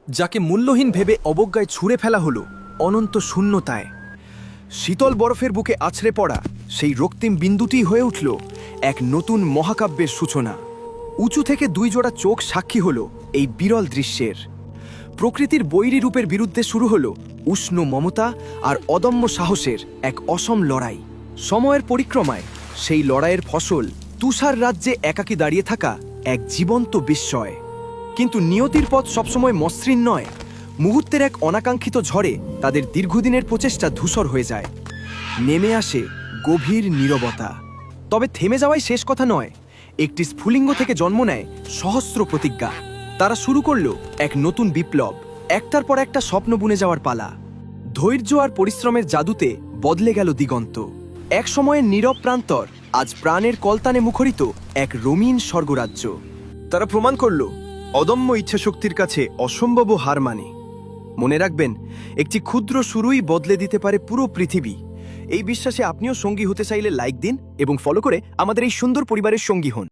যাকে মূল্যহীন ভেবে অবজ্ঞায় ছুঁড়ে ফেলা হলো অনন্ত শূন্যতায়। শীতল বরফের বুকে আছড়ে পড়া সেই রক্তিম বিন্দুটি হয়ে উঠল এক নতুন মহাকাব্যের সূচনা। উঁচু থেকে দুই জোড়া চোখ সাক্ষী হল এই বিরল দৃশ্যের। প্রকৃতির বৈরী রূপের বিরুদ্ধে শুরু হল উষ্ণ মমতা আর অদম্য সাহসের এক অসম লড়াই। সময়ের পরিক্রমায় সেই লড়াইয়ের ফসল তুষার রাজ্যে একাকী দাঁড়িয়ে থাকা এক জীবন্ত বিস্ময়। কিন্তু নিয়তির পথ সবসময় মসৃণ নয়। মুহূর্তের এক অনাকাঙ্ক্ষিত ঝড়ে তাদের দীর্ঘদিনের প্রচেষ্টা ধূসর হয়ে যায়। নেমে আসে গভীর নীরবতা। তবে থেমে যাওয়াই শেষ কথা নয়। একটি স্ফুলিঙ্গ থেকে জন্ম নেয় সহস্র প্রতিজ্ঞা। তারা শুরু করল এক নতুন বিপ্লব, একটার পর একটা স্বপ্ন বুনে যাওয়ার পালা। ধৈর্য আর পরিশ্রমের জাদুতে বদলে গেল দিগন্ত। এক সময়ের নীরব প্রান্তর আজ প্রাণের কলতানে মুখরিত এক রঙিন স্বর্গরাজ্য। তারা প্রমাণ করল অদম্য ইচ্ছাশক্তির কাছে অসম্ভব হার মানে। মনে রাখবেন, একটি ক্ষুদ্র শুরুই বদলে দিতে পারে পুরো পৃথিবী। এই বিশ্বাসে আপনিও সঙ্গী হতে চাইলে লাইক দিন এবং ফলো করে আমাদের এই সুন্দর পরিবারের সঙ্গী হন।